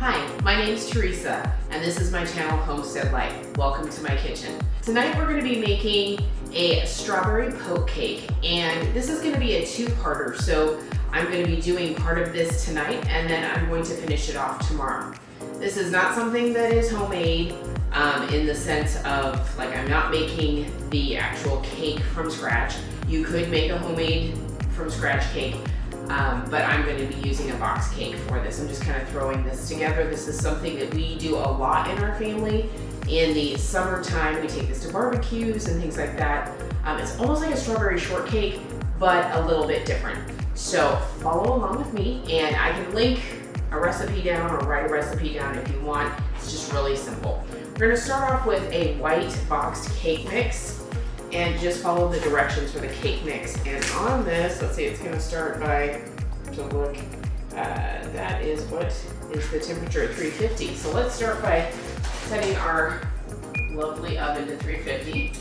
Hi, my name's Teresa, and this is my channel, Homestead Life. Welcome to my kitchen. Tonight we're going to be making a strawberry poke cake, and this is going to be a two-parter, so I'm going to be doing part of this tonight, and then I'm going to finish it off tomorrow. This is not something that is homemade in the sense of, like, I'm not making the actual cake from scratch. You could make a homemade from scratch cake, but I'm going to be using a box cake for this. I'm just kind of throwing this together. This is something that we do a lot in our family. In the summertime, we take this to barbecues and things like that. It's almost like a strawberry shortcake, but a little bit different. So follow along with me, and I can link a recipe down or write a recipe down if you want. It's just really simple. We're going to start off with a white boxed cake mix, and just follow the directions for the cake mix. And on this, let's see, it's going to start by, to look, that is what is the temperature at 350. So let's start by setting our lovely oven to 350.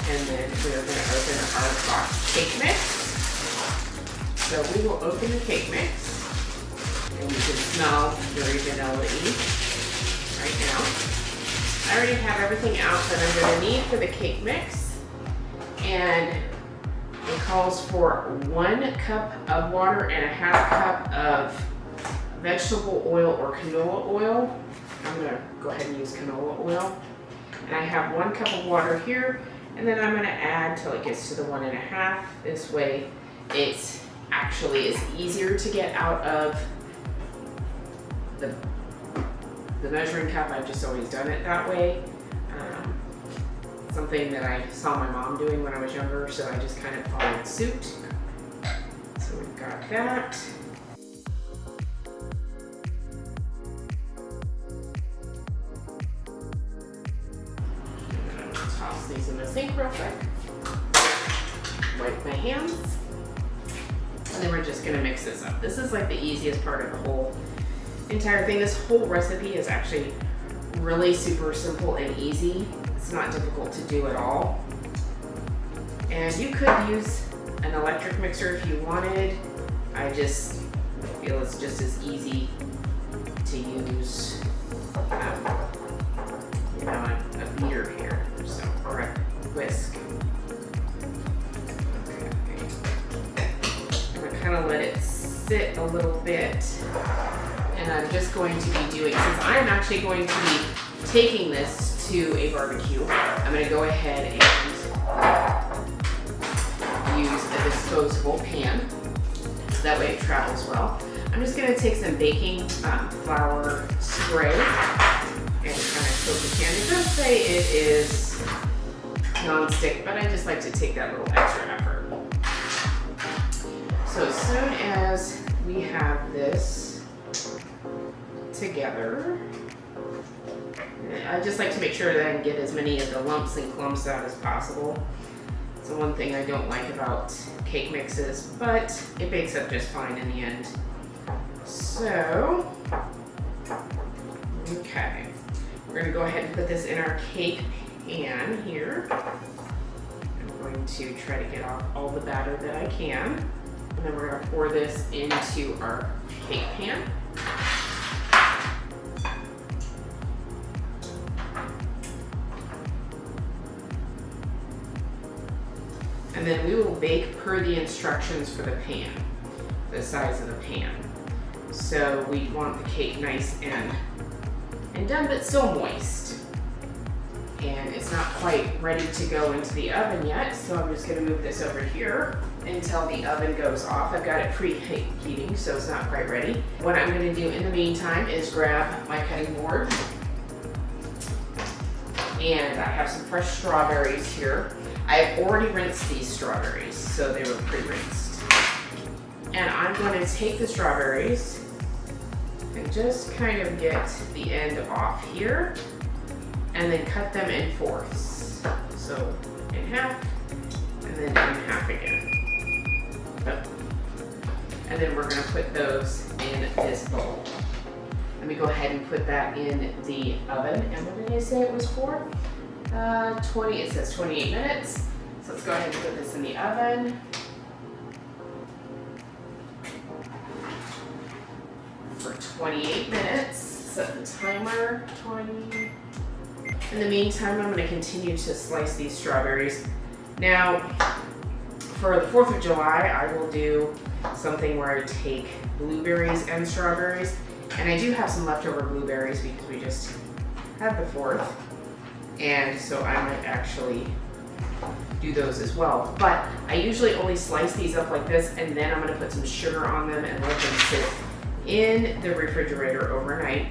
And then we're going to open our boxed cake mix. So we will open the cake mix, and you can smell very vanilla-y right now. I already have everything out that I'm going to need for the cake mix, and it calls for 1 cup of water and a half cup of vegetable oil or canola oil. I'm going to go ahead and use canola oil. And I have 1 cup of water here, and then I'm going to add till it gets to the 1.5. This way it actually is easier to get out of the measuring cup. I've just always done it that way. Something that I saw my mom doing when I was younger, so I just kind of followed suit. So we've got that. I'm gonna toss these in the sink real quick. Wipe my hands. And then we're just gonna mix this up. This is like the easiest part of the whole entire thing. This whole recipe is actually really super simple and easy. It's not difficult to do at all. And you could use an electric mixer if you wanted. I just feel it's just as easy to use, a beater here, so, or a whisk. Okay. I'm gonna kind of let it sit a little bit. And I'm just going to be doing, since I'm actually going to be taking this to a barbecue, I'm going to go ahead and use a disposable pan. So that way it travels well. I'm just going to take some baking flour spray and kind of coat the pan. It does say it is non-stick, but I just like to take that little extra effort. So as soon as we have this together, I just like to make sure that I can get as many of the lumps and clumps out as possible. It's the one thing I don't like about cake mixes, but it bakes up just fine in the end. So, okay, we're going to go ahead and put this in our cake pan here. I'm going to try to get off all the batter that I can, and then we're going to pour this into our cake pan. And then we will bake per the instructions for the pan, the size of the pan. So we want the cake nice and done, but still moist. And it's not quite ready to go into the oven yet, so I'm just gonna move this over here until the oven goes off. I've got it preheating, so it's not quite ready. What I'm gonna do in the meantime is grab my cutting board. And I have some fresh strawberries here. I've already rinsed these strawberries, so they were pre-rinsed. And I'm going to take the strawberries and just kind of get the end off here, and then cut them in fourths. So in half, and then in half again. And then we're going to put those in this bowl. Let me go ahead and put that in the oven. And what did I say it was for? It says 28 minutes. So let's go ahead and put this in the oven. for 28 minutes. Set the timer, 20. In the meantime, I'm gonna continue to slice these strawberries. Now, for the 4th of July, I will do something where I take blueberries and strawberries. And I do have some leftover blueberries because we just had the 4th. And so I might actually do those as well. But I usually only slice these up like this, and then I'm gonna put some sugar on them and let them sit in the refrigerator overnight.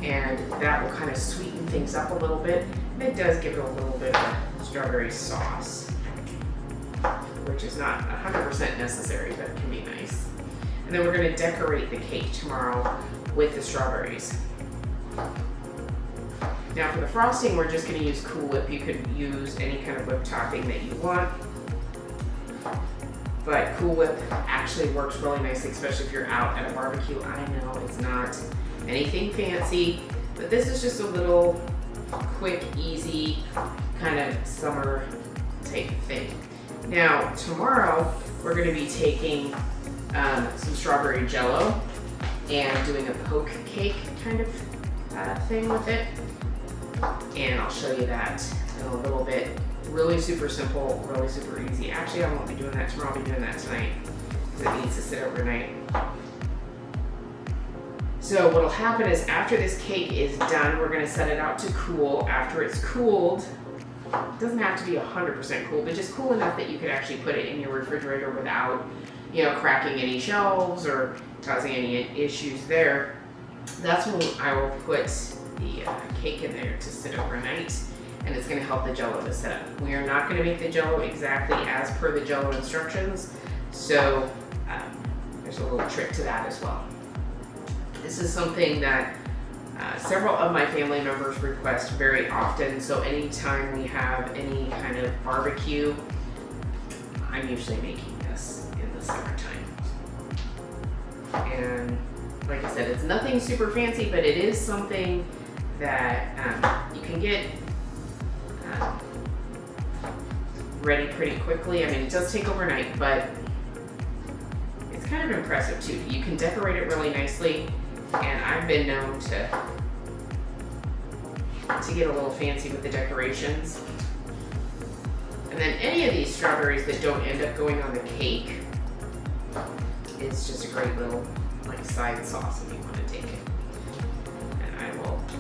And that will kind of sweeten things up a little bit. It does give it a little bit of strawberry sauce, which is not 100% necessary, but it can be nice. And then we're gonna decorate the cake tomorrow with the strawberries. Now for the frosting, we're just gonna use Cool Whip. You could use any kind of whip topping that you want. But Cool Whip actually works really nicely, especially if you're out at a barbecue. I know it's not anything fancy, but this is just a little quick, easy, kind of summer type thing. Now, tomorrow, we're gonna be taking some strawberry jello and doing a poke cake kind of thing with it. And I'll show you that in a little bit. Really super simple, really super easy. Actually, I won't be doing that tomorrow, I'll be doing that tonight because it needs to sit overnight. So what'll happen is after this cake is done, we're gonna set it out to cool. After it's cooled, it doesn't have to be 100% cool, but just cool enough that you could actually put it in your refrigerator without, cracking any shelves or causing any issues there. That's when I will put the cake in there to sit overnight, and it's gonna help the jello to set up. We are not gonna make the jello exactly as per the jello instructions, so there's a little trick to that as well. This is something that several of my family members request very often, so anytime we have any kind of barbecue, I'm usually making this in the summertime. And like I said, it's nothing super fancy, but it is something that you can get ready pretty quickly. I mean, it does take overnight, but it's kind of impressive too. You can decorate it really nicely, and I've been known to get a little fancy with the decorations. And then any of these strawberries that don't end up going on the cake, it's just a great little side sauce if you want to take it. And I will do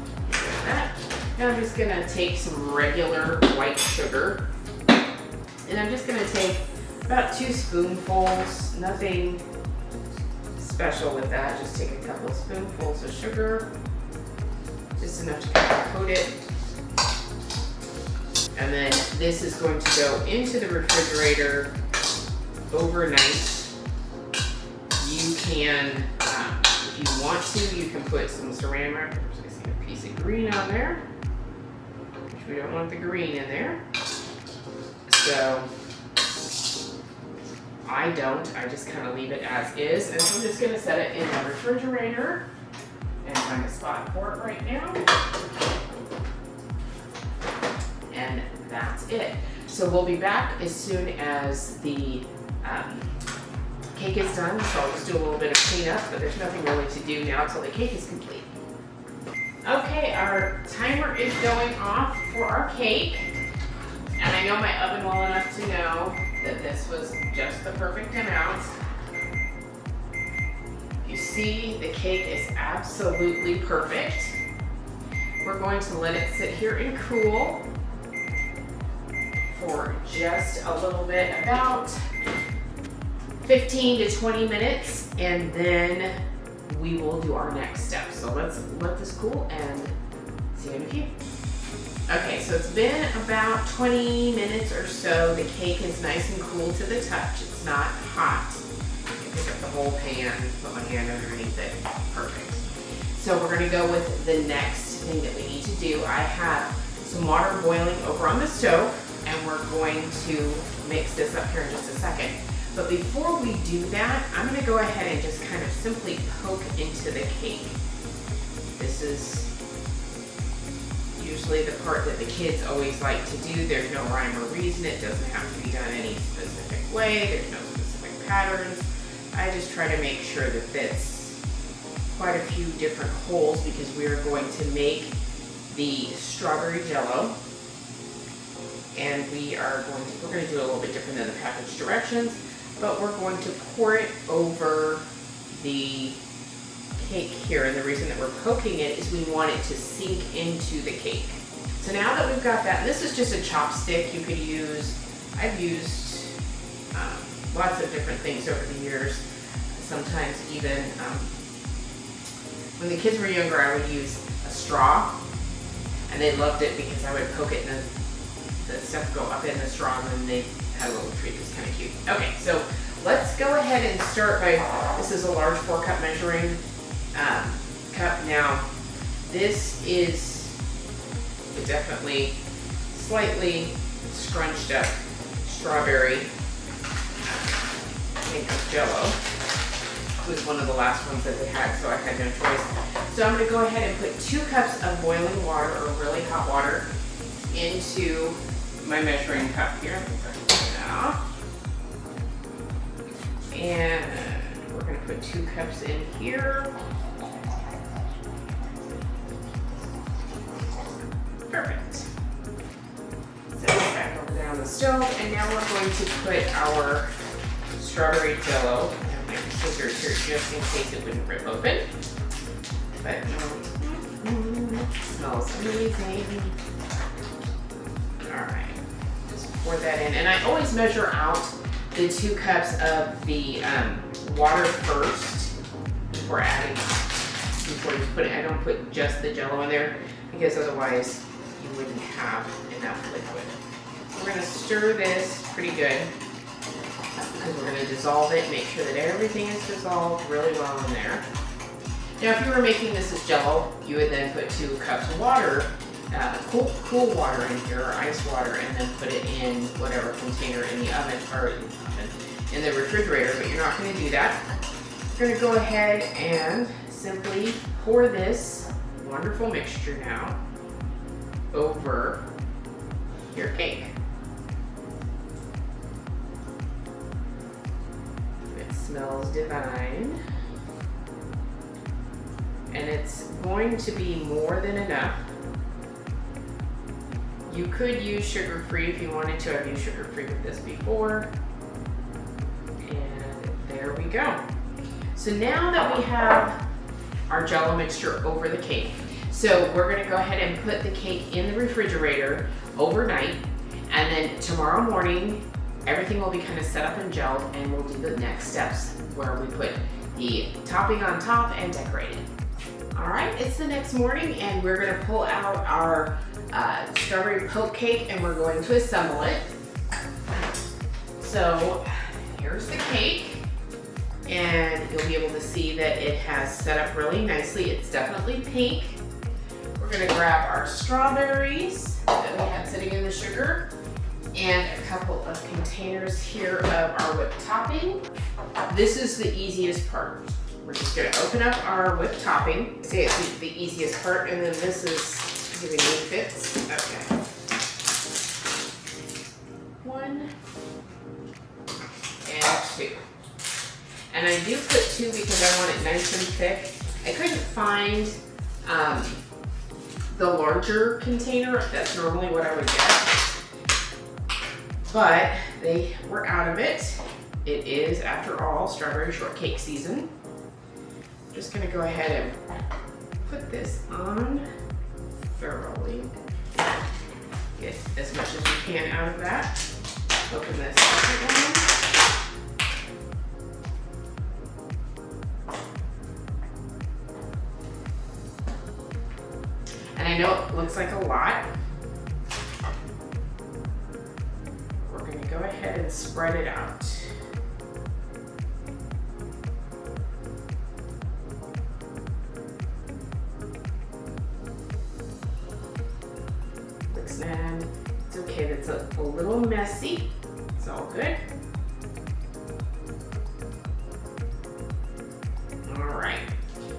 that. Now I'm just gonna take some regular white sugar, and I'm just gonna take about 2 spoonfuls, nothing special with that, just take a couple of spoonfuls of sugar, just enough to kind of coat it. And then this is going to go into the refrigerator overnight. You can, if you want to, you can put some saran wrap. I see a piece of green on there, which we don't want the green in there. So I don't, I just kind of leave it as is. And so I'm just gonna set it in the refrigerator and find a spot for it right now. And that's it. So we'll be back as soon as the cake is done. So I'll just do a little bit of cleanup, but there's nothing really to do now until the cake is complete. Okay, our timer is going off for our cake. And I know my oven well enough to know that this was just the perfect amount. You see, the cake is absolutely perfect. We're going to let it sit here and cool for just a little bit, about 15 to 20 minutes, and then we will do our next step. So let's let this cool and see you in a few. Okay, so it's been about 20 minutes or so. The cake is nice and cool to the touch. It's not hot. I can pick up the whole pan, put my hand underneath it. Perfect. So we're gonna go with the next thing that we need to do. I have some water boiling over on the stove, and we're going to mix this up here in just a second. But before we do that, I'm gonna go ahead and just kind of simply poke into the cake. This is usually the part that the kids always like to do. There's no rhyme or reason. It doesn't have to be done any specific way. There's no specific patterns. I just try to make sure that this quite a few different holes because we are going to make the strawberry jello. And we're going to do it a little bit different than the package directions, but we're going to pour it over the cake here. And the reason that we're poking it is we want it to sink into the cake. So now that we've got that, and this is just a chopstick you could use. I've used lots of different things over the years. Sometimes even when the kids were younger, I would use a straw, and they loved it because I would poke it and the stuff go up in the straw, and then they had a little treat. It was kind of cute. Okay, so let's go ahead and start by, this is a large 4-cup measuring cup. Now, this is definitely slightly scrunched up strawberry Jello. It was one of the last ones that they had, so I had no choice. So I'm going to go ahead and put 2 cups of boiling water, or really hot water, into my measuring cup here. And we're going to put 2 cups in here. Perfect. Set it back over there on the stove, and now we're going to put our strawberry Jello. I have my scissors here just in case it wouldn't rip open. But smells amazing. All right, just pour that in, and I always measure out the 2 cups of the water first before adding. Before you put it, I don't put just the Jello in there because otherwise you wouldn't have enough liquid. We're going to stir this pretty good because we're going to dissolve it, make sure that everything is dissolved really well in there. Now, if you were making this as Jello, you would then put 2 cups of water, cool water in here, or ice water, and then put it in whatever container in the oven, or in the refrigerator, but you're not going to do that. You're going to go ahead and simply pour this wonderful mixture now over your cake. It smells divine. And it's going to be more than enough. You could use sugar-free if you wanted to. I've used sugar-free with this before. And there we go. So now that we have our Jello mixture over the cake, so we're gonna go ahead and put the cake in the refrigerator overnight, and then tomorrow morning, everything will be kind of set up and gelled, and we'll do the next steps where we put the topping on top and decorate it. All right, it's the next morning, and we're gonna pull out our strawberry poke cake, and we're going to assemble it. So here's the cake. And you'll be able to see that it has set up really nicely. It's definitely pink. We're gonna grab our strawberries that we had sitting in the sugar and a couple of containers here of our whipped topping. This is the easiest part. We're just gonna open up our whipped topping. Say it's the easiest part, and then this is giving me fits. Okay. 1 and 2. And I do put 2 because I want it nice and thick. I couldn't find the larger container. That's normally what I would get. But they were out of it. It is, after all, strawberry shortcake season. I'm just gonna go ahead and put this on thoroughly. Get as much as we can out of that. Open this second one. And I know it looks like a lot. We're going to go ahead and spread it out. Looks bad. It's okay, that's a little messy. It's all good. All right.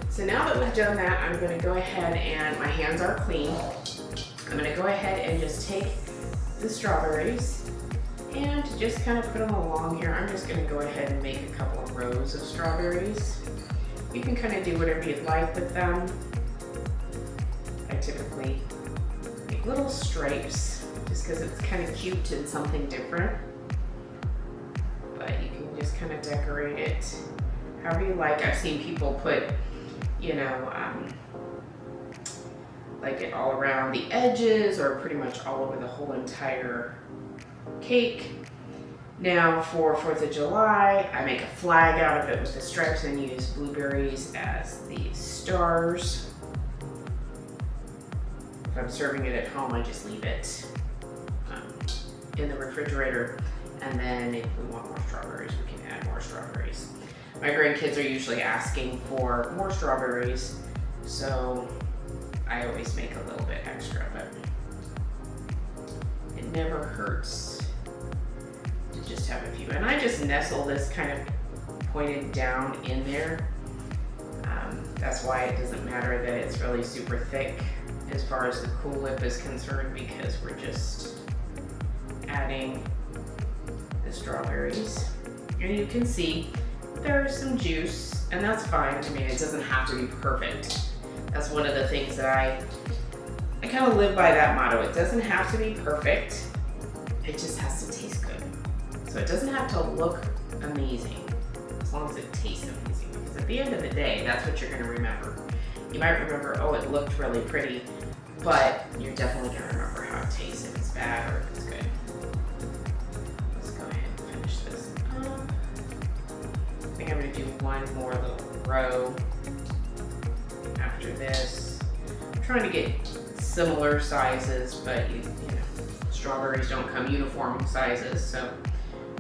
So now that we've done that, I'm gonna go ahead, and my hands are clean. I'm gonna go ahead and just take the strawberries and just kind of put them along here. I'm just gonna go ahead and make a couple of rows of strawberries. You can kind of do whatever you'd like with them. I typically make little stripes just because it's kind of cute and something different. But you can just kind of decorate it however you like. I've seen people put, you know, like it all around the edges or pretty much all over the whole entire cake. Now for 4th of July, I make a flag out of it with the stripes and use blueberries as the stars. If I'm serving it at home, I just leave it in the refrigerator. And then if we want more strawberries, we can add more strawberries. My grandkids are usually asking for more strawberries, so I always make a little bit extra, but it never hurts to just have a few. And I just nestle this kind of pointed down in there. That's why it doesn't matter that it's really super thick as far as the Cool Whip is concerned, because we're just adding the strawberries. And you can see there's some juice, and that's fine. I mean, it doesn't have to be perfect. That's one of the things that I kind of live by that motto. It doesn't have to be perfect. It just has to taste good. So it doesn't have to look amazing, as long as it tastes amazing. Because at the end of the day, that's what you're gonna remember. You might remember, oh, it looked really pretty, but you're definitely gonna remember how it tastes, if it's bad or if it's good. Let's go ahead and finish this up. I think I'm gonna do one more little row after this. I'm trying to get similar sizes, but you know, strawberries don't come uniform sizes, so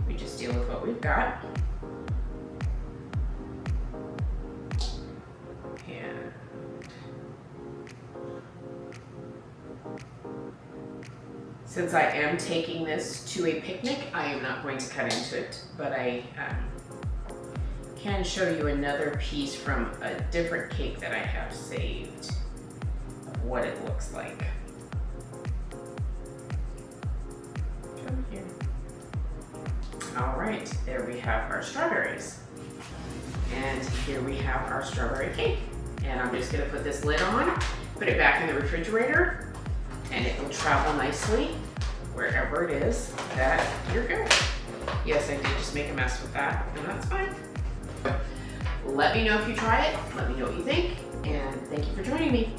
we just deal with what we've got. And since I am taking this to a picnic, I am not going to cut into it, but I can show you another piece from a different cake that I have saved of what it looks like. Come here. All right, there we have our strawberries. And here we have our strawberry cake. And I'm just gonna put this lid on, put it back in the refrigerator, and it will travel nicely wherever it is that you're going. Yes, I did just make a mess with that, and that's fine. Let me know if you try it, let me know what you think, and thank you for joining me.